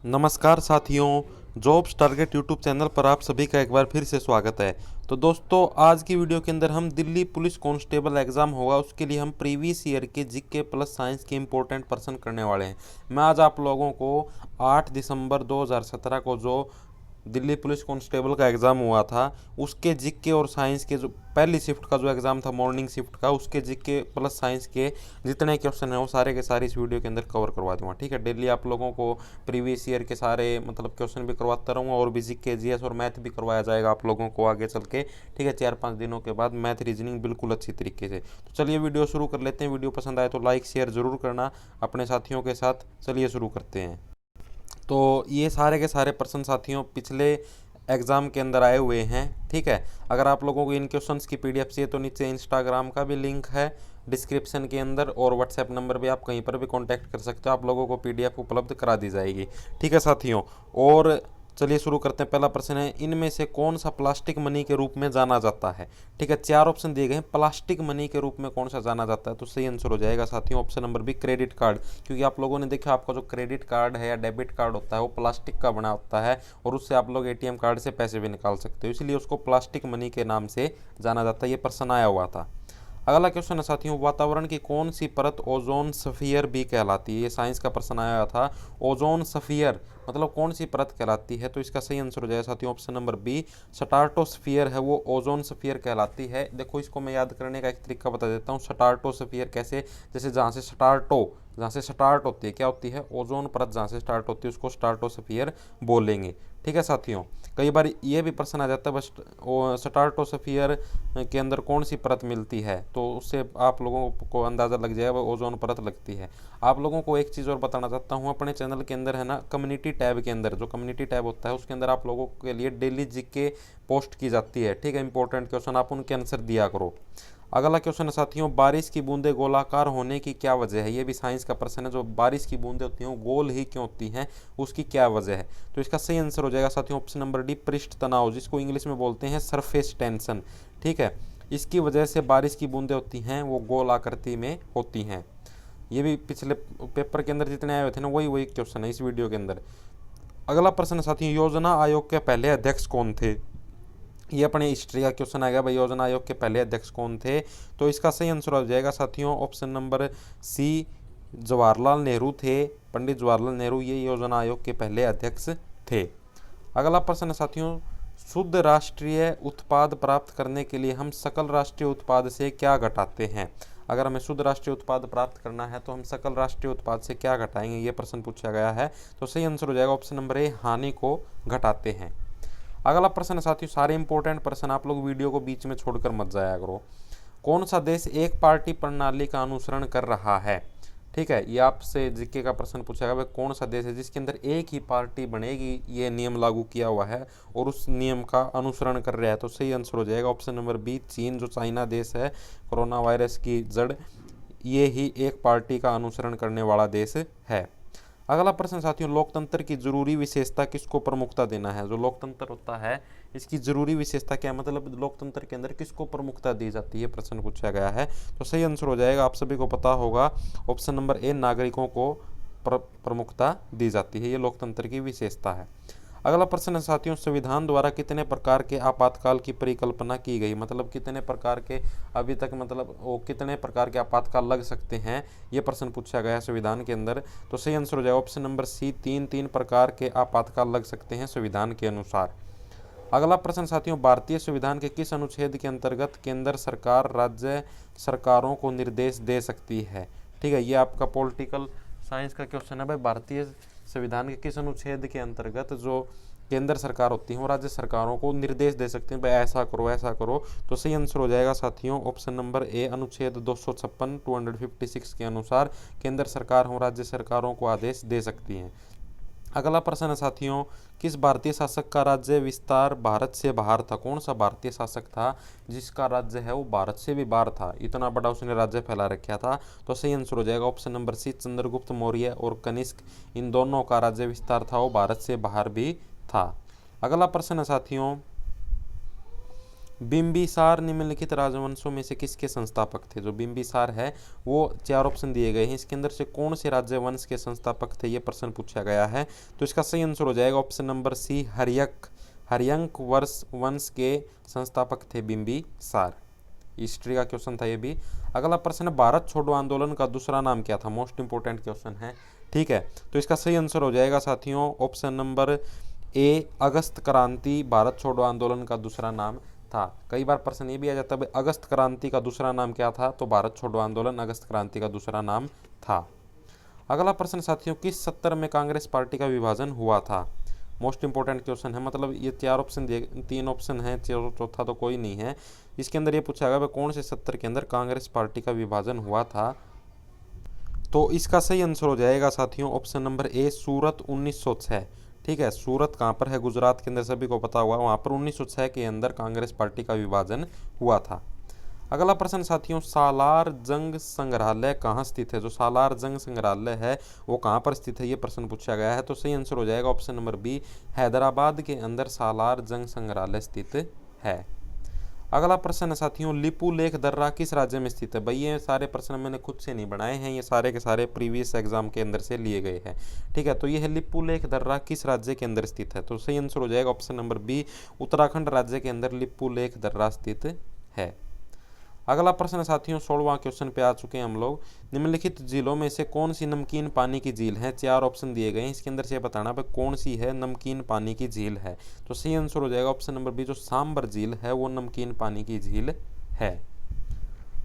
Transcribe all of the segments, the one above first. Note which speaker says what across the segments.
Speaker 1: नमस्कार साथियों, jobs target YouTube channel पर आप सभी का एक बार फिर से स्वागत है। तो दोस्तों, आज की वीडियो के अंदर हम दिल्ली पुलिस कांस्टेबल एग्ज़ाम होगा उसके लिए हम प्रीवियस ईयर के जीके प्लस साइंस के इंपॉर्टेंट पर्सन करने वाले हैं। मैं आज आप लोगों को 8 दिसंबर 2017 को जो दिल्ली पुलिस कांस्टेबल का एग्ज़ाम हुआ था उसके जीके और साइंस के जो पहली शिफ्ट का जो एग्ज़ाम था मॉर्निंग शिफ्ट का, उसके जीके प्लस साइंस के जितने क्वेश्चन हैं वो सारे के सारे इस वीडियो के अंदर कवर करवा दूंगा। ठीक है, डेली आप लोगों को प्रीवियस ईयर के सारे क्वेश्चन भी करवाता रहूँगा और भी जीके जीएस और मैथ भी करवाया जाएगा आप लोगों को आगे चल के। ठीक है, 4-5 दिनों के बाद मैथ रीजनिंग बिल्कुल अच्छी तरीके से। तो चलिए वीडियो शुरू कर लेते हैं। वीडियो पसंद आए तो लाइक शेयर ज़रूर करना अपने साथियों के साथ। चलिए शुरू करते हैं। तो ये सारे के सारे पर्सन साथियों पिछले एग्ज़ाम के अंदर आए हुए हैं। ठीक है, अगर आप लोगों को इन क्वेश्चंस की पीडीएफ चाहिए तो नीचे इंस्टाग्राम का भी लिंक है डिस्क्रिप्शन के अंदर, और व्हाट्सएप नंबर भी आप कहीं पर भी कांटेक्ट कर सकते हो, आप लोगों को पीडीएफ उपलब्ध करा दी जाएगी। ठीक है साथियों, और चलिए शुरू करते हैं। पहला प्रश्न है, इनमें से कौन सा प्लास्टिक मनी के रूप में जाना जाता है। ठीक है, 4 ऑप्शन दिए गए हैं, प्लास्टिक मनी के रूप में कौन सा जाना जाता है, तो सही आंसर हो जाएगा साथियों option number B, credit card. क्योंकि आप लोगों ने देखा, आपका जो क्रेडिट कार्ड है या डेबिट कार्ड होता है वो प्लास्टिक का बना होता है और उससे आप लोग एटीएम कार्ड से पैसे भी निकाल सकते हो, इसलिए उसको प्लास्टिक मनी के नाम से जाना जाता है। ये प्रश्न आया हुआ था। अगला क्वेश्चन है साथियों, वातावरण की कौन सी परत ओजोन स्फीयर भी कहलाती है। ये साइंस का प्रश्न आया था। ओजोन स्फीयर मतलब कौन सी परत कहलाती है, तो इसका सही आंसर हो जाएगा साथियों ऑप्शन नंबर बी, स्टार्टोस्फीयर है वो ओजोन स्फीयर कहलाती है। देखो, इसको मैं याद करने का एक तरीका बता देता हूँ। स्टार्टोस्फीयर कैसे, जैसे जहाँ से स्टार्ट होती है क्या होती है, ओजोन परत जहाँ से स्टार्ट होती है उसको स्टार्टोस्फीयर बोलेंगे। ठीक है साथियों, कई बार ये भी प्रश्न आ जाता है बस स्टार्टोस्फीयर के अंदर कौन सी परत मिलती है, तो उससे आप लोगों को अंदाज़ा लग जाएगा वो ओजोन परत लगती है। आप लोगों को एक चीज़ और बताना चाहता हूँ, अपने चैनल के अंदर है ना कम्युनिटी टैब के अंदर, जो कम्युनिटी टैब होता है उसके अंदर आप लोगों के लिए डेली जीके पोस्ट की जाती है। ठीक है, इंपॉर्टेंट क्वेश्चन आप उनके आंसर दिया करो। अगला क्वेश्चन है साथियों, बारिश की बूंदें गोलाकार होने की क्या वजह है। ये भी साइंस का प्रश्न है, जो बारिश की बूंदें होती हैं वो गोल ही क्यों होती हैं, उसकी क्या वजह है, तो इसका सही आंसर हो जाएगा साथियों ऑप्शन नंबर डी, पृष्ठ तनाव, जिसको इंग्लिश में बोलते हैं सरफेस टेंशन। ठीक है, इसकी वजह से बारिश की बूंदें होती हैं वो गोल आकृति में होती हैं। ये भी पिछले पेपर के अंदर जितने आए हुए थे ना वही वही क्वेश्चन है इस वीडियो के अंदर। अगला प्रश्न साथियों, योजना आयोग के पहले अध्यक्ष कौन थे। ये अपने हिस्ट्री का क्वेश्चन आ गया भाई, योजना आयोग के पहले अध्यक्ष कौन थे, तो इसका सही आंसर हो जाएगा साथियों option number C, Jawaharlal Nehru थे। पंडित जवाहरलाल नेहरू ये योजना आयोग के पहले अध्यक्ष थे। अगला प्रश्न है साथियों, शुद्ध राष्ट्रीय उत्पाद प्राप्त करने के लिए हम सकल राष्ट्रीय उत्पाद से क्या घटाते हैं। अगर हमें शुद्ध राष्ट्रीय उत्पाद प्राप्त करना है तो हम सकल राष्ट्रीय उत्पाद से क्या घटाएंगे, ये प्रश्न पूछा गया है, तो सही आंसर हो जाएगा ऑप्शन नंबर ए, हानि को घटाते हैं। अगला प्रश्न है साथियों, सारे इंपॉर्टेंट प्रश्न आप लोग वीडियो को बीच में छोड़कर मत जाया करो। कौन सा देश एक पार्टी प्रणाली का अनुसरण कर रहा है। ठीक है, ये आपसे जीके का प्रश्न पूछेगा भाई कौन सा देश है जिसके अंदर एक ही पार्टी बनेगी, ये नियम लागू किया हुआ है और उस नियम का अनुसरण कर रहा है, तो सही आंसर हो जाएगा ऑप्शन नंबर बी, चीन। जो चाइना देश है, कोरोना वायरस की जड़ ये ही एक पार्टी का अनुसरण करने वाला देश है। अगला प्रश्न साथियों, लोकतंत्र की जरूरी विशेषता किसको प्रमुखता देना है। जो लोकतंत्र होता है इसकी जरूरी विशेषता क्या, मतलब लोकतंत्र के अंदर किसको प्रमुखता दी जाती है, प्रश्न पूछा गया है, तो सही आंसर हो जाएगा, आप सभी को पता होगा, ऑप्शन नंबर ए, नागरिकों को प्रमुखता दी जाती है। ये लोकतंत्र की विशेषता है। अगला प्रश्न है साथियों, संविधान द्वारा कितने प्रकार के आपातकाल की परिकल्पना की गई, मतलब कितने प्रकार के अभी तक वो कितने प्रकार के आपातकाल लग सकते हैं, ये प्रश्न पूछा गया है संविधान के अंदर, तो सही आंसर हो जाएगा ऑप्शन नंबर सी, 3 प्रकार के आपातकाल लग सकते हैं संविधान के अनुसार। अगला प्रश्न साथियों, भारतीय संविधान के किस अनुच्छेद के अंतर्गत केंद्र सरकार राज्य सरकारों को निर्देश दे सकती है। ठीक है, ये आपका पॉलिटिकल साइंस का क्वेश्चन है भाई, भारतीय संविधान के किस अनुच्छेद के अंतर्गत जो केंद्र सरकार होती है वो राज्य सरकारों को निर्देश दे सकते हैं भाई ऐसा करो ऐसा करो, तो सही आंसर हो जाएगा साथियों ऑप्शन नंबर ए, अनुच्छेद 256 256 के अनुसार केंद्र सरकार हो राज्य सरकारों को आदेश दे सकती हैं। अगला प्रश्न है साथियों, किस भारतीय शासक का राज्य विस्तार भारत से बाहर था। कौन सा भारतीय शासक था जिसका राज्य है वो भारत से भी बाहर था, इतना बड़ा उसने राज्य फैला रखा था, तो सही आंसर हो जाएगा option number C, Chandragupta Maurya और कनिष्क, इन दोनों का राज्य विस्तार था वो भारत से बाहर भी था। अगला प्रश्न है साथियों, बिंबिसार निम्नलिखित राजवंशों में से किसके संस्थापक थे? जो बिंबिसार है वो 4 ऑप्शन दिए गए हैं, इसके अंदर से कौन से राज्यवंश के संस्थापक थे, ये प्रश्न पूछा गया है। तो इसका सही आंसर हो जाएगा ऑप्शन नंबर सी, हर्यंक वंश के संस्थापक थे बिंबिसार। हिस्ट्री का क्वेश्चन था ये भी। अगला प्रश्न, भारत छोड़ो आंदोलन का दूसरा नाम क्या था? मोस्ट इंपोर्टेंट क्वेश्चन है, ठीक है। तो इसका सही आंसर हो जाएगा साथियों ऑप्शन नंबर ए, अगस्त क्रांति भारत छोड़ो आंदोलन का दूसरा नाम था। कई बार प्रश्न ये भी आ जाता है अगस्त क्रांति का दूसरा नाम क्या था? तो भारत छोड़ो आंदोलन अगस्त क्रांति का दूसरा नाम था। अगला प्रश्न साथियों, किस सत्र में कांग्रेस पार्टी का विभाजन हुआ था? मोस्ट इंपोर्टेंट क्वेश्चन है, मतलब ये 4 ऑप्शन दिए, 3 ऑप्शन है, चौथा तो कोई नहीं है। इसके अंदर ये पूछा गया कौन से सत्र के अंदर कांग्रेस पार्टी का विभाजन हुआ था? तो इसका सही आंसर हो जाएगा साथियों ऑप्शन नंबर ए, सूरत 1906। ठीक है, सूरत कहाँ पर है? गुजरात के अंदर, सभी को पता हुआ, वहाँ पर 1906 के अंदर कांग्रेस पार्टी का विभाजन हुआ था। अगला प्रश्न साथियों, सालार जंग संग्रहालय कहाँ स्थित है? जो सालार जंग संग्रहालय है वो कहाँ पर स्थित है, ये प्रश्न पूछा गया है। तो सही आंसर हो जाएगा ऑप्शन नंबर बी, हैदराबाद के अंदर सालार जंग संग्रहालय स्थित है। अगला प्रश्न है साथियों, लिपु लेख दर्रा किस राज्य में स्थित है? भाई ये सारे प्रश्न मैंने खुद से नहीं बनाए हैं, ये सारे के सारे प्रीवियस एग्जाम के अंदर से लिए गए हैं। ठीक है, तो ये है लिपु लेख दर्रा किस राज्य के अंदर स्थित है? तो सही आंसर हो जाएगा ऑप्शन नंबर बी, उत्तराखंड राज्य के अंदर लिपु लेख दर्रा स्थित है। अगला प्रश्न साथियों, 16वां क्वेश्चन पे आ चुके हैं हम लोग। निम्नलिखित झीलों में से कौन सी नमकीन पानी की झील है? 4 ऑप्शन दिए गए हैं, इसके अंदर से बताना भाई कौन सी है नमकीन पानी की झील है। तो सही आंसर हो जाएगा ऑप्शन नंबर बी, जो सांबर झील है वो नमकीन पानी की झील है।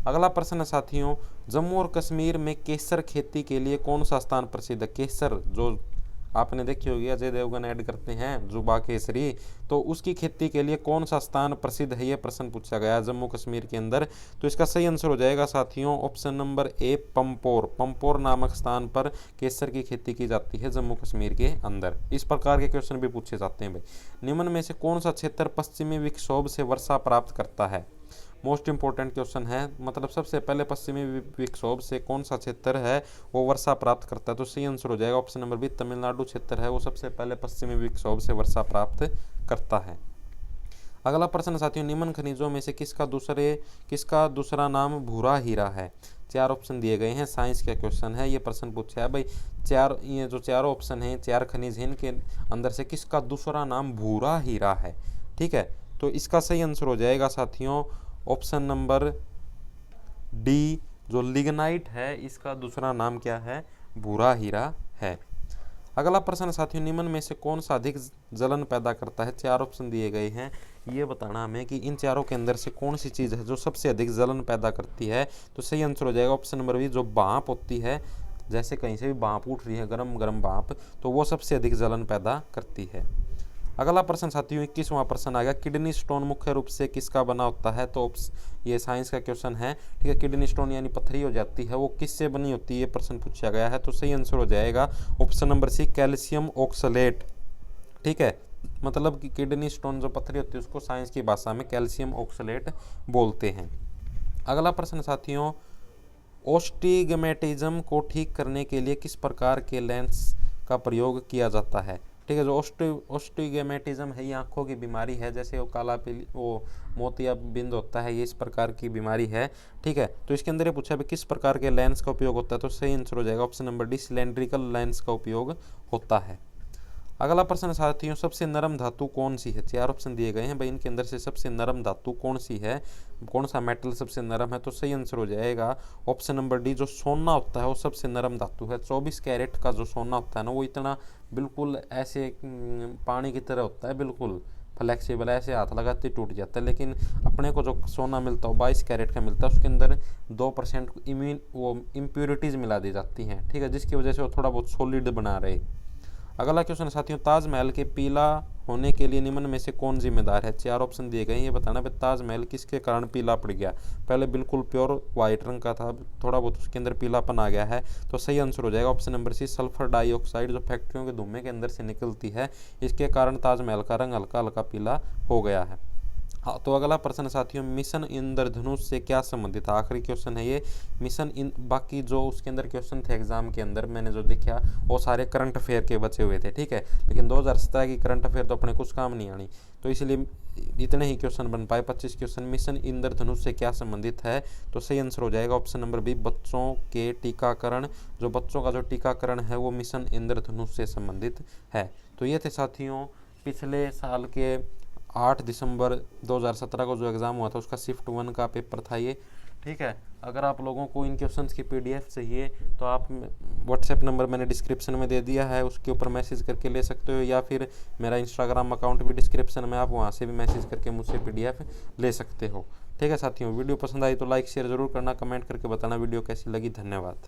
Speaker 1: अगला प्रश्न है साथियों, जम्मू और कश्मीर में केसर खेती के लिए कौन सा स्थान प्रसिद्ध है? केसर जो आपने देखी होगी, अजय देवगन ऐड करते हैं जुबा केसरी, तो उसकी खेती के लिए कौन सा स्थान प्रसिद्ध है, ये प्रश्न पूछा गया जम्मू कश्मीर के अंदर। तो इसका सही आंसर हो जाएगा साथियों option number A, Pampore. Pampore नामक स्थान पर केसर की खेती की जाती है जम्मू कश्मीर के अंदर। इस प्रकार के क्वेश्चन भी पूछे जाते हैं भाई। निम्न में से कौन सा क्षेत्र पश्चिमी विक्षोभ से वर्षा प्राप्त करता है? मोस्ट इंपोर्टेंट क्वेश्चन है, मतलब सबसे पहले पश्चिमी विक्षोभ से कौन सा क्षेत्र है वो वर्षा प्राप्त करता है? तो सही आंसर हो जाएगा ऑप्शन नंबर बी, तमिलनाडु क्षेत्र है वो सबसे पहले पश्चिमी विक्षोभ से वर्षा प्राप्त करता है। अगला प्रश्न साथियों, निम्न खनिजों में से किसका दूसरा नाम भूरा हीरा है? 4 ऑप्शन दिए गए हैं, साइंस का क्वेश्चन है, ये प्रश्न पूछा है भाई। ये जो 4 ऑप्शन हैं, 4 खनिज हैं, इनके अंदर से किसका दूसरा नाम भूरा हीरा है? ठीक है, तो इसका सही आंसर हो जाएगा साथियों ऑप्शन नंबर डी, जो लिग्नाइट है इसका दूसरा नाम क्या है? भूरा हीरा है। अगला प्रश्न साथियों, निम्न में से कौन सा अधिक जलन पैदा करता है? 4 ऑप्शन दिए गए हैं, ये बताना हमें कि इन चारों के अंदर से कौन सी चीज़ है जो सबसे अधिक जलन पैदा करती है। तो सही आंसर हो जाएगा ऑप्शन नंबर बी, जो भाप होती है, जैसे कहीं से भी भाप उठ रही है, गरम गरम भाप, तो वो सबसे अधिक जलन पैदा करती है। अगला प्रश्न साथियों 21वां प्रश्न आ गया, किडनी स्टोन मुख्य रूप से किसका बना होता है? तो ये साइंस का क्वेश्चन है, ठीक है। किडनी स्टोन यानी पथरी हो जाती है, वो किससे बनी होती है, ये प्रश्न पूछा गया है। तो सही आंसर हो जाएगा option number C, calcium oxalate. ठीक है, मतलब कि किडनी स्टोन जो पथरी होती है उसको साइंस की भाषा में कैल्शियम ऑक्सलेट बोलते हैं। अगला प्रश्न साथियों, ओस्टिग्मेटिज्म को ठीक करने के लिए किस प्रकार के लेंस का प्रयोग किया जाता है? ठीक है, जो ओस्टिग्मेटिज्म है ये आंखों की बीमारी है, जैसे वो काला पीली वो मोतिया बिंद होता है, ये इस प्रकार की बीमारी है। ठीक है, तो इसके अंदर ये पूछा है किस प्रकार के लेंस का उपयोग होता है? तो सही आंसर हो जाएगा option number D, cylindrical lens का उपयोग होता है। अगला प्रश्न साथियों, सबसे नरम धातु कौन सी है? 4 ऑप्शन दिए गए हैं भाई, इनके अंदर से सबसे नरम धातु कौन सी है, कौन सा मेटल सबसे नरम है? तो सही आंसर हो जाएगा ऑप्शन नंबर डी, जो सोना होता है वो सबसे नरम धातु है। 24 कैरेट का जो सोना होता है ना, वो इतना बिल्कुल ऐसे पानी की तरह होता है, बिल्कुल फ्लेक्सिबल, ऐसे हाथ लगाते टूट जाता है। लेकिन अपने को जो सोना मिलता है 22 कैरेट का मिलता है, उसके अंदर 2% वो इम्प्योरिटीज़ मिला दी जाती हैं। ठीक है, जिसकी वजह से वो थोड़ा बहुत सॉलिड बना रहे। अगला क्वेश्चन साथियों, ताजमहल के पीला होने के लिए निम्न में से कौन जिम्मेदार है? 4 ऑप्शन दिए गए हैं, ये बताना है ताजमहल किसके कारण पीला पड़ गया। पहले बिल्कुल प्योर वाइट रंग का था, थोड़ा बहुत उसके अंदर पीलापन आ गया है। तो सही आंसर हो जाएगा option number C, sulphur dioxide जो फैक्ट्रियों के धुएं के अंदर से निकलती है, इसके कारण ताजमहल का रंग हल्का हल्का पीला हो गया है। हाँ, तो अगला प्रश्न साथियों, मिशन इंद्रधनुष से क्या संबंधित है। आखिरी क्वेश्चन है ये मिशन इन। बाकी जो उसके अंदर क्वेश्चन थे एग्जाम के अंदर मैंने जो देखा वो सारे करंट अफेयर के बचे हुए थे, ठीक है, लेकिन 2017 की करंट अफेयर तो अपने कुछ काम नहीं आनी, तो इसलिए इतने ही क्वेश्चन बन पाए 25 क्वेश्चन। मिशन इंद्रधनुष से क्या संबंधित है, तो सही आंसर हो जाएगा ऑप्शन नंबर बी, बच्चों के टीकाकरण। जो बच्चों का जो टीकाकरण है वो मिशन इंद्रधनुष से संबंधित है। तो ये थे साथियों पिछले साल के 8 दिसंबर 2017 को जो एग्ज़ाम हुआ था उसका शिफ्ट 1 का पेपर था ये, ठीक है। अगर आप लोगों को इन क्वेश्चंस की पीडीएफ चाहिए तो आप व्हाट्सएप नंबर मैंने डिस्क्रिप्शन में दे दिया है, उसके ऊपर मैसेज करके ले सकते हो, या फिर मेरा इंस्टाग्राम अकाउंट भी डिस्क्रिप्शन में, आप वहाँ से भी मैसेज करके मुझसे पीडीएफ ले सकते हो, ठीक है साथियों। वीडियो पसंद आई तो लाइक शेयर ज़रूर करना, कमेंट करके बताना वीडियो कैसी लगी। धन्यवाद।